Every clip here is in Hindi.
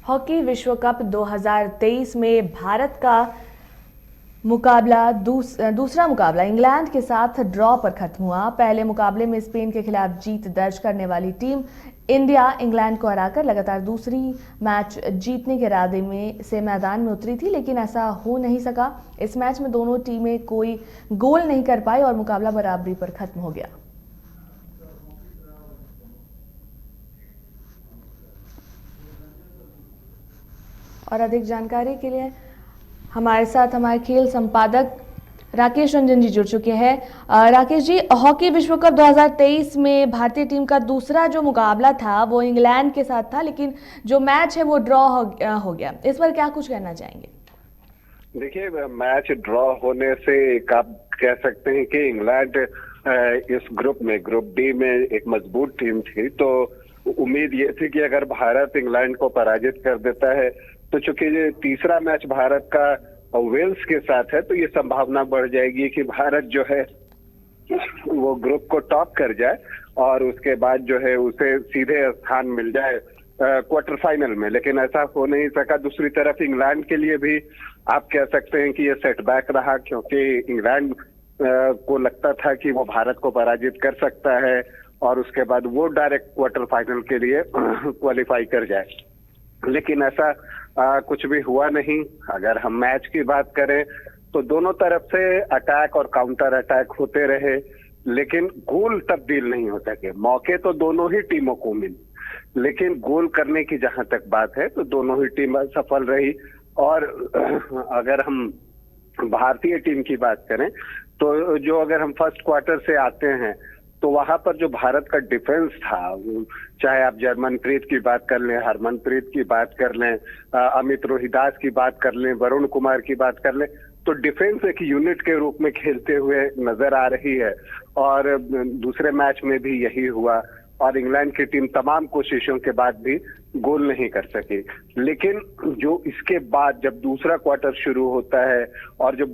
हॉकी विश्व कप 2023 में भारत का मुकाबला दूसरा मुकाबला इंग्लैंड के साथ ड्रॉ पर खत्म हुआ। पहले मुकाबले में स्पेन के खिलाफ जीत दर्ज करने वाली टीम इंडिया इंग्लैंड को हराकर लगातार दूसरी मैच जीतने के इरादे में से मैदान में उतरी थी, लेकिन ऐसा हो नहीं सका। इस मैच में दोनों टीमें कोई गोल नहीं कर पाई और मुकाबला बराबरी पर खत्म हो गया। और अधिक जानकारी के लिए हमारे साथ हमारे खेल संपादक राकेश रंजन जी जुड़ चुके हैं। राकेश जी, हॉकी विश्व कप 2023 में भारतीय टीम का दूसरा जो मुकाबला था वो इंग्लैंड के साथ था, लेकिन जो मैच है वो ड्रॉ हो गया। इस पर क्या कुछ कहना चाहेंगे? देखिए, मैच ड्रॉ होने से एक आप कह सकते हैं कि इंग्लैंड इस ग्रुप डी में एक मजबूत टीम थी, तो उम्मीद ये थी कि अगर भारत इंग्लैंड को पराजित कर देता है तो चूंकि ये तीसरा मैच भारत का वेल्स के साथ है, तो ये संभावना बढ़ जाएगी कि भारत जो है वो ग्रुप को टॉप कर जाए और उसके बाद जो है उसे सीधे स्थान मिल जाए क्वार्टर फाइनल में। लेकिन ऐसा हो नहीं सका। दूसरी तरफ इंग्लैंड के लिए भी आप कह सकते हैं कि ये सेटबैक रहा, क्योंकि इंग्लैंड को लगता था कि वो भारत को पराजित कर सकता है और उसके बाद वो डायरेक्ट क्वार्टर फाइनल के लिए क्वालिफाई कर जाए, लेकिन ऐसा कुछ भी हुआ नहीं। अगर हम मैच की बात करें तो दोनों तरफ से अटैक और काउंटर अटैक होते रहे, लेकिन गोल तब्दील नहीं हो सके। मौके तो दोनों ही टीमों को मिले, लेकिन गोल करने की जहां तक बात है तो दोनों ही टीम सफल रही। और अगर हम भारतीय टीम की बात करें तो जो अगर हम फर्स्ट क्वार्टर से आते हैं तो वहां पर जो भारत का डिफेंस था, चाहे आप जर्मनप्रीत की बात कर लें, हरमनप्रीत की बात कर लें, अमित रोहिदास की बात कर लें, वरुण कुमार की बात कर लें, तो डिफेंस एक यूनिट के रूप में खेलते हुए नजर आ रही है। और दूसरे मैच में भी यही हुआ और इंग्लैंड की टीम तमाम कोशिशों के बाद भी गोल नहीं कर सकी। लेकिन जो इसके बाद जब दूसरा क्वार्टर शुरू होता है और जो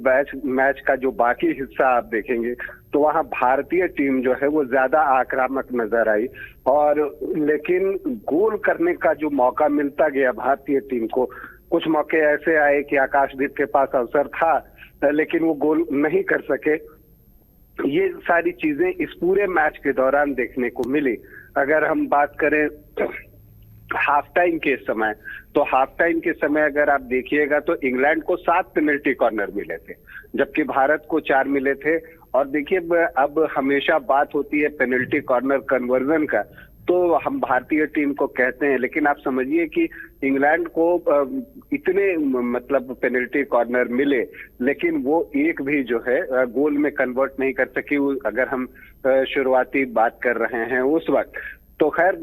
मैच का जो बाकी हिस्सा आप देखेंगे तो वहां भारतीय टीम जो है वो ज्यादा आक्रामक नजर आई, और लेकिन गोल करने का जो मौका मिलता गया भारतीय टीम को, कुछ मौके ऐसे आए कि आकाशदीप के पास अवसर था लेकिन वो गोल नहीं कर सके। ये सारी चीजें इस पूरे मैच के दौरान देखने को मिली। अगर हम बात करें हाफ टाइम के समय, तो हाफ टाइम के समय अगर आप देखिएगा तो इंग्लैंड को 7 पेनल्टी कॉर्नर मिले थे, जबकि भारत को 4 मिले थे। और देखिए, अब हमेशा बात होती है पेनल्टी कॉर्नर कन्वर्जन का, तो हम भारतीय टीम को कहते हैं, लेकिन आप समझिए कि इंग्लैंड को इतने मतलब पेनल्टी कॉर्नर मिले, लेकिन वो एक भी जो है गोल में कन्वर्ट नहीं कर सकी। अगर हम शुरुआती बात कर रहे हैं उस वक्त, तो खैर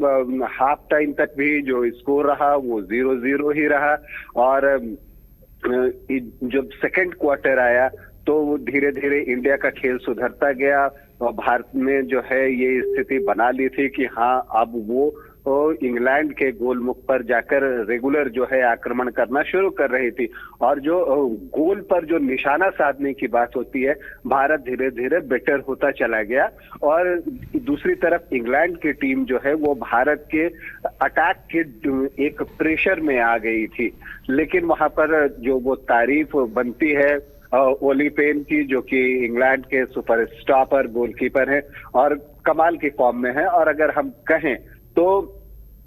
हाफ टाइम तक भी जो स्कोर रहा वो 0-0 ही रहा। और जब सेकंड क्वार्टर आया तो धीरे धीरे इंडिया का खेल सुधरता गया और भारत ने जो है ये स्थिति बना ली थी कि हाँ, अब वो इंग्लैंड के गोलमुख पर जाकर रेगुलर जो है आक्रमण करना शुरू कर रही थी। और जो गोल पर जो निशाना साधने की बात होती है, भारत धीरे धीरे बेटर होता चला गया। और दूसरी तरफ इंग्लैंड की टीम जो है वो भारत के अटैक के एक प्रेशर में आ गई थी, लेकिन वहां पर जो वो तारीफ बनती है ओली पेन की, जो कि इंग्लैंड के सुपर स्टॉपर गोलकीपर है और कमाल की फॉर्म में है। और अगर हम कहें तो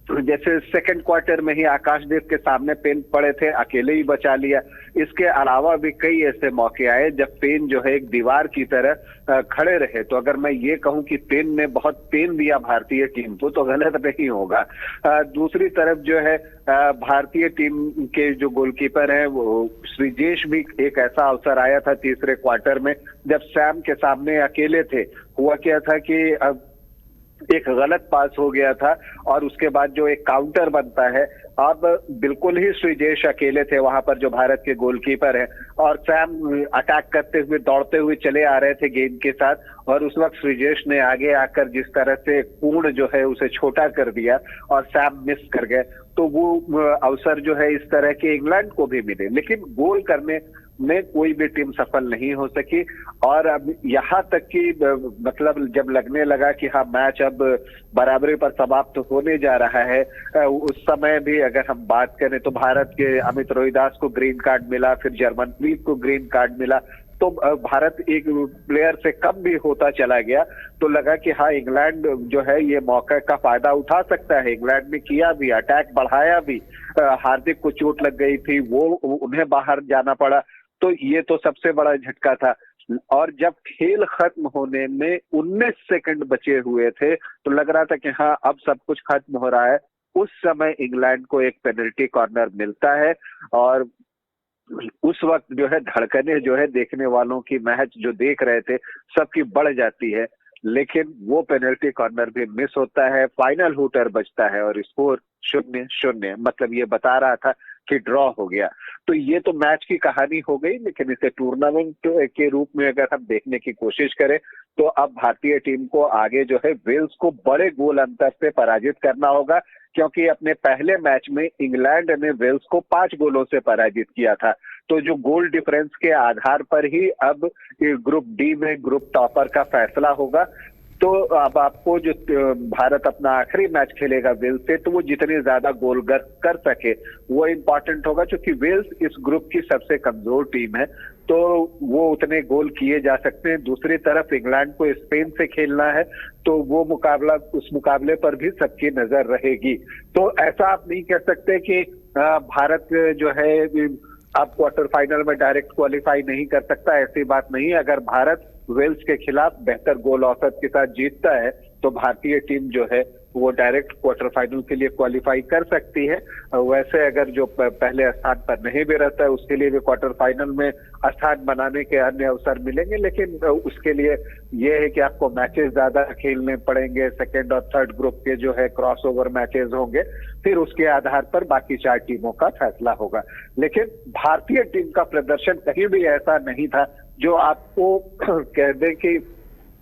जैसे सेकंड क्वार्टर में ही आकाशदीप के सामने पेन पड़े थे, अकेले ही बचा लिया। इसके अलावा भी कई ऐसे मौके आए जब पेन जो है एक दीवार की तरह खड़े रहे। तो अगर मैं ये कहूं कि पेन ने बहुत पेन दिया भारतीय टीम को तो गलत नहीं होगा। दूसरी तरफ जो है भारतीय टीम के जो गोलकीपर हैं वो श्रीजेश, भी एक ऐसा अवसर आया था तीसरे क्वार्टर में जब सैम के सामने अकेले थे। हुआ क्या था कि एक गलत पास हो गया था और उसके बाद जो एक काउंटर बनता है, अब बिल्कुल ही श्रीजेश अकेले थे वहां पर जो भारत के गोलकीपर है, और सैम अटैक करते हुए दौड़ते हुए चले आ रहे थे गेंद के साथ, और उस वक्त श्रीजेश ने आगे आकर जिस तरह से पूर्ण जो है उसे छोटा कर दिया और सैम मिस कर गए। तो वो अवसर जो है इस तरह के इंग्लैंड को भी मिले, लेकिन गोल करने में कोई भी टीम सफल नहीं हो सकी। और अब यहाँ तक कि मतलब जब लगने लगा कि हाँ मैच अब बराबरी पर समाप्त होने जा रहा है, उस समय भी अगर हम बात करें तो भारत के अमित रोहिदास को ग्रीन कार्ड मिला, फिर जर्मनप्रीत को ग्रीन कार्ड मिला, तो भारत एक प्लेयर से कम भी होता चला गया। तो लगा कि हाँ इंग्लैंड जो है ये मौके का फायदा उठा सकता है। इंग्लैंड ने किया भी, अटैक बढ़ाया भी। हार्दिक को चोट लग गई थी, वो उन्हें बाहर जाना पड़ा, तो ये तो सबसे बड़ा झटका था। और जब खेल खत्म होने में 19 सेकंड बचे हुए थे तो लग रहा था कि हाँ अब सब कुछ खत्म हो रहा है। उस समय इंग्लैंड को एक पेनल्टी कॉर्नर मिलता है और उस वक्त जो है धड़कने जो है देखने वालों की, मैच जो देख रहे थे सबकी बढ़ जाती है। लेकिन वो पेनल्टी कॉर्नर भी मिस होता है, फाइनल हूटर बजता है और स्कोर 0-0, मतलब ये बता रहा था कि ड्रॉ हो गया। तो ये तो मैच की कहानी हो गई, लेकिन इसे टूर्नामेंट के रूप में अगर हम देखने की कोशिश करें तो अब भारतीय टीम को आगे जो है वेल्स को बड़े गोल अंतर से पराजित करना होगा, क्योंकि अपने पहले मैच में इंग्लैंड ने वेल्स को 5 गोलों से पराजित किया था। तो जो गोल डिफरेंस के आधार पर ही अब ग्रुप डी में ग्रुप टॉपर का फैसला होगा। तो अब आपको जो भारत अपना आखिरी मैच खेलेगा वेल्स से, तो वो जितने ज्यादा गोल कर सके वो इम्पोर्टेंट होगा, क्योंकि वेल्स इस ग्रुप की सबसे कमजोर टीम है, तो वो उतने गोल किए जा सकते हैं। दूसरी तरफ इंग्लैंड को स्पेन से खेलना है, तो वो मुकाबला, उस मुकाबले पर भी सबकी नजर रहेगी। तो ऐसा आप नहीं कह सकते कि भारत जो है अब क्वार्टर फाइनल में डायरेक्ट क्वालिफाई नहीं कर सकता, ऐसी बात नहीं है। अगर भारत वेल्स के खिलाफ बेहतर गोल औसत के साथ जीतता है तो भारतीय टीम जो है वो डायरेक्ट क्वार्टर फाइनल के लिए क्वालिफाई कर सकती है। वैसे अगर जो पहले स्थान पर नहीं भी रहता है उसके लिए भी क्वार्टर फाइनल में स्थान बनाने के अन्य अवसर मिलेंगे, लेकिन उसके लिए ये है कि आपको मैचेस ज्यादा खेलने पड़ेंगे। सेकेंड और थर्ड ग्रुप के जो है क्रॉसओवर मैचेस होंगे, फिर उसके आधार पर बाकी 4 टीमों का फैसला होगा। लेकिन भारतीय टीम का प्रदर्शन कहीं भी ऐसा नहीं था जो आपको कह दे कि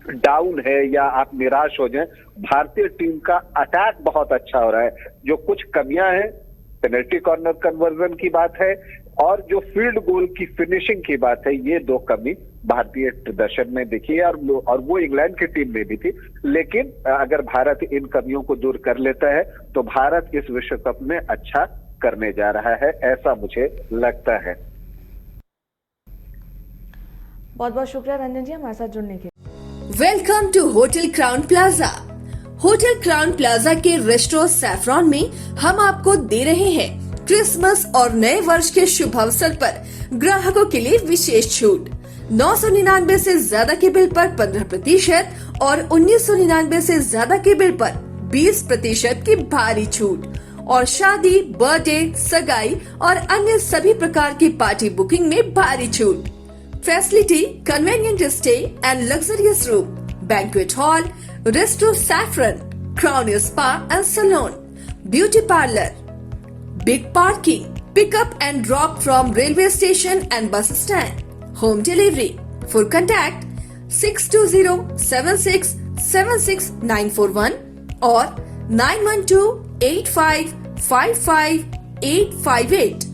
डाउन है या आप निराश हो जाएं। भारतीय टीम का अटैक बहुत अच्छा हो रहा है। जो कुछ कमियां हैं, पेनल्टी कॉर्नर कन्वर्जन की बात है और जो फील्ड गोल की फिनिशिंग की बात है, ये 2 कमी भारतीय प्रदर्शन में दिखी है और वो इंग्लैंड की टीम में भी थी। लेकिन अगर भारत इन कमियों को दूर कर लेता है तो भारत इस विश्व कप में अच्छा करने जा रहा है, ऐसा मुझे लगता है। बहुत बहुत शुक्रिया रंजन जी हमारे साथ जुड़ने के लिए। Welcome to hotel Crowne Plaza. Hotel Crowne Plaza के रेस्टोरेंट सैफरॉन में हम आपको दे रहे हैं क्रिसमस और नए वर्ष के शुभ अवसर पर ग्राहकों के लिए विशेष छूट। 999 से ज्यादा के बिल पर 15% और 1999 से ज्यादा के बिल पर 20% की भारी छूट। और शादी, बर्थडे, सगाई और अन्य सभी प्रकार की पार्टी बुकिंग में भारी छूट। Facility, convenient stay and luxurious room, banquet hall, resto saffron, Crown Spa and Salon, beauty parlor, big parking, pick up and drop from railway station and bus stand, home delivery. For contact 620-7676-941 or 912-8555-858.